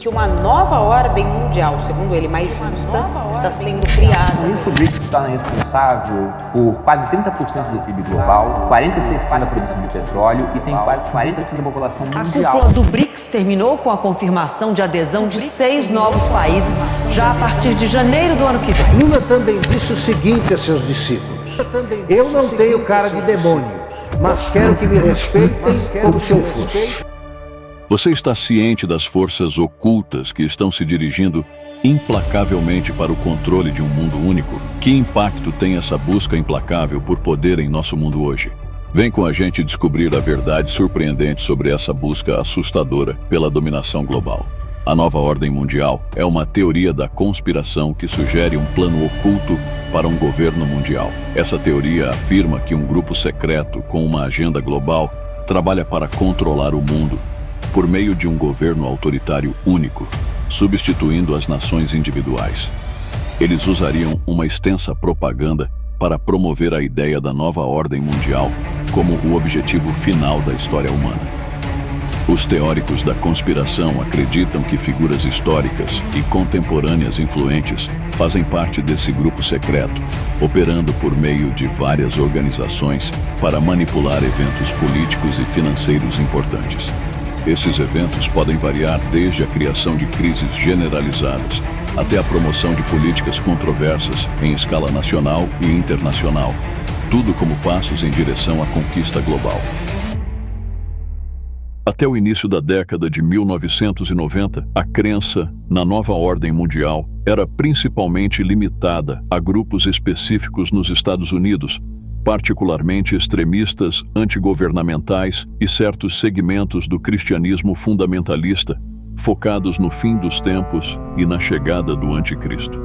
que uma nova ordem mundial, segundo ele, mais justa, está sendo criada. Isso, o BRICS está responsável por quase 30% do PIB global, 46% da produção de petróleo e tem quase 40% da população mundial. A cúpula do BRICS terminou com a confirmação de adesão de 6 novos países já a partir de janeiro do ano que vem. Lula também disse o seguinte a seus discípulos: eu não tenho cara de demônio, mas quero que me respeitem como se eu fosse. Você está ciente das forças ocultas que estão se dirigindo implacavelmente para o controle de um mundo único? Que impacto tem essa busca implacável por poder em nosso mundo hoje? Vem com a gente descobrir a verdade surpreendente sobre essa busca assustadora pela dominação global. A nova ordem mundial é uma teoria da conspiração que sugere um plano oculto para um governo mundial. Essa teoria afirma que um grupo secreto com uma agenda global trabalha para controlar o mundo por meio de um governo autoritário único, substituindo as nações individuais. Eles usariam uma extensa propaganda para promover a ideia da nova ordem mundial como o objetivo final da história humana. Os teóricos da conspiração acreditam que figuras históricas e contemporâneas influentes fazem parte desse grupo secreto, operando por meio de várias organizações para manipular eventos políticos e financeiros importantes. Esses eventos podem variar desde a criação de crises generalizadas até a promoção de políticas controversas em escala nacional e internacional, tudo como passos em direção à conquista global. Até o início da década de 1990, a crença na nova ordem mundial era principalmente limitada a grupos específicos nos Estados Unidos, particularmente extremistas antigovernamentais e certos segmentos do cristianismo fundamentalista, focados no fim dos tempos e na chegada do anticristo.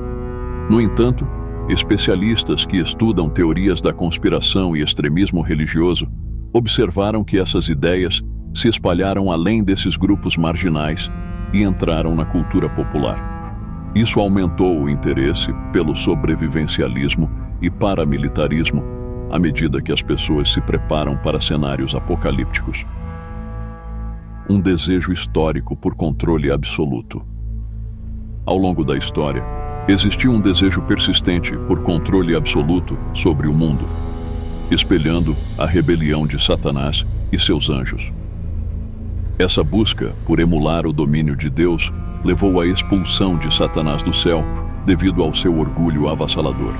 No entanto, especialistas que estudam teorias da conspiração e extremismo religioso observaram que essas ideias se espalharam além desses grupos marginais e entraram na cultura popular. Isso aumentou o interesse pelo sobrevivencialismo e paramilitarismo à medida que as pessoas se preparam para cenários apocalípticos. Um desejo histórico por controle absoluto. Ao longo da história, existiu um desejo persistente por controle absoluto sobre o mundo, espelhando a rebelião de Satanás e seus anjos. Essa busca por emular o domínio de Deus levou à expulsão de Satanás do céu devido ao seu orgulho avassalador.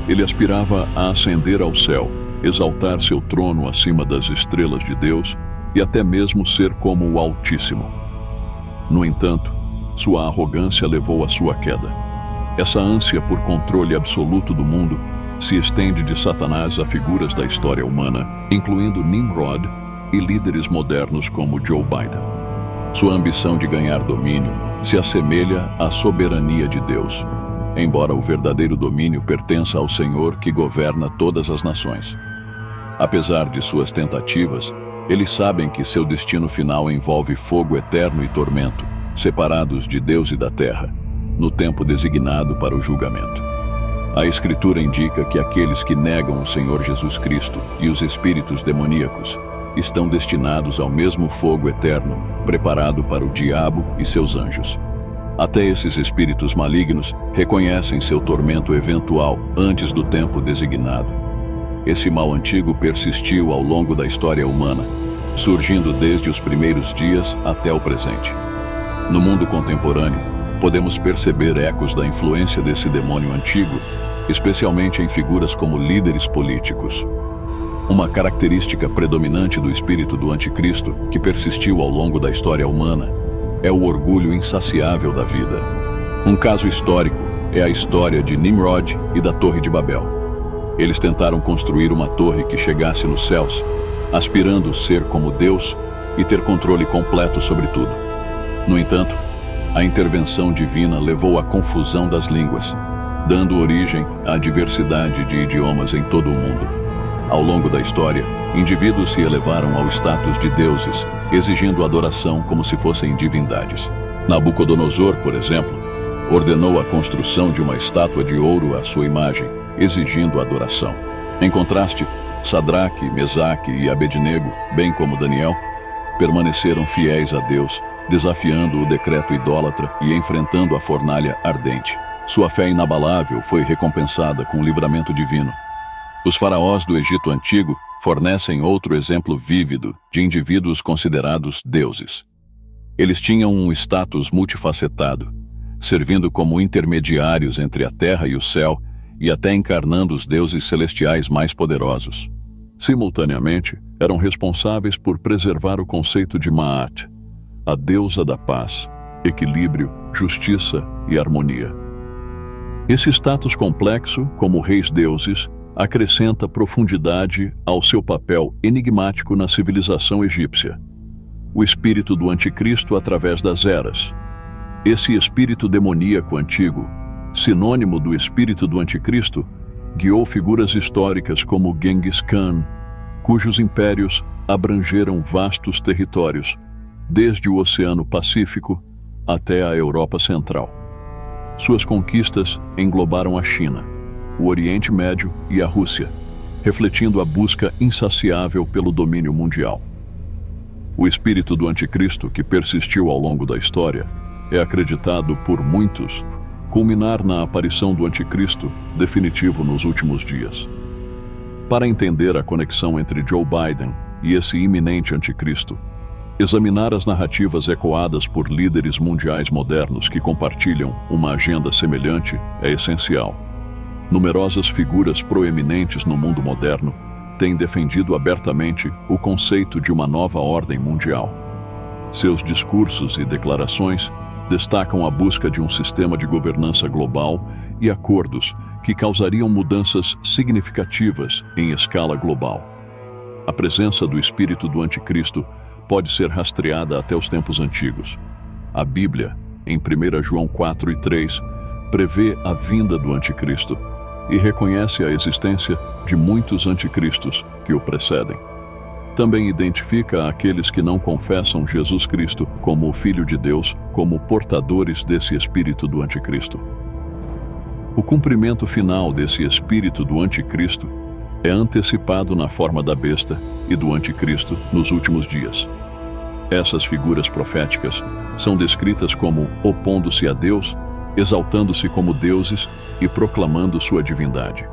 Ele aspirava a ascender ao céu, exaltar seu trono acima das estrelas de Deus e até mesmo ser como o Altíssimo. No entanto, sua arrogância levou à sua queda. Essa ânsia por controle absoluto do mundo se estende de Satanás a figuras da história humana, incluindo Nimrod e líderes modernos como Joe Biden. Sua ambição de ganhar domínio se assemelha à soberania de Deus, embora o verdadeiro domínio pertença ao Senhor que governa todas as nações. Apesar de suas tentativas, eles sabem que seu destino final envolve fogo eterno e tormento, separados de Deus e da terra, no tempo designado para o julgamento. A Escritura indica que aqueles que negam o Senhor Jesus Cristo e os espíritos demoníacos estão destinados ao mesmo fogo eterno, preparado para o diabo e seus anjos. Até esses espíritos malignos reconhecem seu tormento eventual antes do tempo designado. Esse mal antigo persistiu ao longo da história humana, surgindo desde os primeiros dias até o presente. No mundo contemporâneo, podemos perceber ecos da influência desse demônio antigo, especialmente em figuras como líderes políticos. Uma característica predominante do espírito do anticristo, que persistiu ao longo da história humana, é o orgulho insaciável da vida. Um caso histórico é a história de Nimrod e da Torre de Babel. Eles tentaram construir uma torre que chegasse nos céus, aspirando ser como Deus e ter controle completo sobre tudo. No entanto, a intervenção divina levou à confusão das línguas, dando origem à diversidade de idiomas em todo o mundo. Ao longo da história, indivíduos se elevaram ao status de deuses, exigindo adoração como se fossem divindades. Nabucodonosor, por exemplo, ordenou a construção de uma estátua de ouro à sua imagem, exigindo adoração. Em contraste, Sadraque, Mesaque e Abednego, bem como Daniel, permaneceram fiéis a Deus desafiando o decreto idólatra e enfrentando a fornalha ardente. Sua fé inabalável foi recompensada com o livramento divino. Os faraós do Egito Antigo fornecem outro exemplo vívido de indivíduos considerados deuses. Eles tinham um status multifacetado, servindo como intermediários entre a terra e o céu e até encarnando os deuses celestiais mais poderosos. Simultaneamente, eram responsáveis por preservar o conceito de Ma'at, a deusa da paz, equilíbrio, justiça e harmonia. Esse status complexo, como reis-deuses, acrescenta profundidade ao seu papel enigmático na civilização egípcia. O espírito do anticristo através das eras. Esse espírito demoníaco antigo, sinônimo do espírito do anticristo, guiou figuras históricas como Genghis Khan, cujos impérios abrangeram vastos territórios, desde o Oceano Pacífico até a Europa Central. Suas conquistas englobaram a China, o Oriente Médio e a Rússia, refletindo a busca insaciável pelo domínio mundial. O espírito do anticristo, que persistiu ao longo da história, é acreditado por muitos culminar na aparição do anticristo definitivo nos últimos dias. Para entender a conexão entre Joe Biden e esse iminente anticristo, examinar as narrativas ecoadas por líderes mundiais modernos que compartilham uma agenda semelhante é essencial. Numerosas figuras proeminentes no mundo moderno têm defendido abertamente o conceito de uma nova ordem mundial. Seus discursos e declarações destacam a busca de um sistema de governança global e acordos que causariam mudanças significativas em escala global. A presença do espírito do anticristo pode ser rastreada até os tempos antigos. A Bíblia, em 1 João 4:3, prevê a vinda do anticristo e reconhece a existência de muitos anticristos que o precedem. Também identifica aqueles que não confessam Jesus Cristo como o Filho de Deus como portadores desse espírito do anticristo. O cumprimento final desse espírito do anticristo é antecipado na forma da besta e do anticristo nos últimos dias. Essas figuras proféticas são descritas como opondo-se a Deus, exaltando-se como deuses e proclamando sua divindade.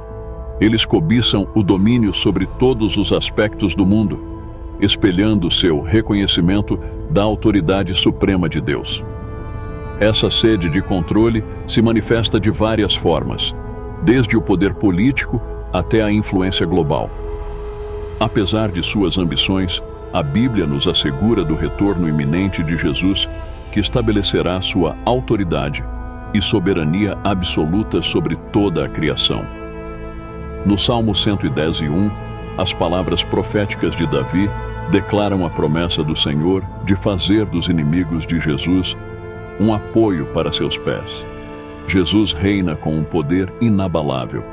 Eles cobiçam o domínio sobre todos os aspectos do mundo, espelhando seu reconhecimento da autoridade suprema de Deus. Essa sede de controle se manifesta de várias formas, desde o poder político até a influência global. Apesar de suas ambições, a Bíblia nos assegura do retorno iminente de Jesus, que estabelecerá sua autoridade e soberania absoluta sobre toda a criação. No Salmo 110:1, as palavras proféticas de Davi declaram a promessa do Senhor de fazer dos inimigos de Jesus um apoio para seus pés. Jesus reina com um poder inabalável,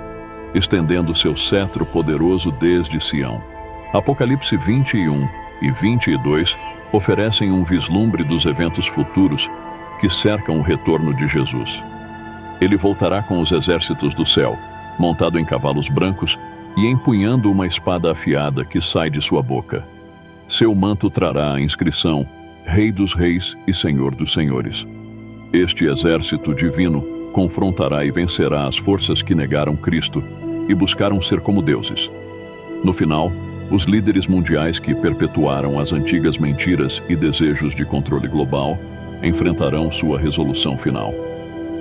estendendo seu cetro poderoso desde Sião. Apocalipse 21 e 22 oferecem um vislumbre dos eventos futuros que cercam o retorno de Jesus. Ele voltará com os exércitos do céu, montado em cavalos brancos e empunhando uma espada afiada que sai de sua boca. Seu manto trará a inscrição Rei dos Reis e Senhor dos Senhores. Este exército divino confrontará e vencerá as forças que negaram Cristo e buscaram ser como deuses. No final, os líderes mundiais que perpetuaram as antigas mentiras e desejos de controle global enfrentarão sua resolução final.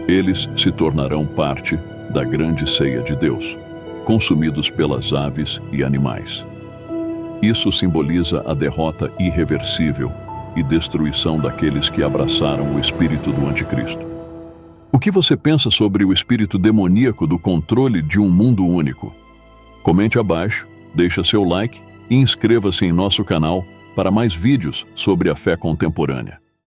Eles se tornarão parte da grande ceia de Deus, consumidos pelas aves e animais. Isso simboliza a derrota irreversível e destruição daqueles que abraçaram o espírito do anticristo. O que você pensa sobre o espírito demoníaco do controle de um mundo único? Comente abaixo, deixe seu like e inscreva-se em nosso canal para mais vídeos sobre a fé contemporânea.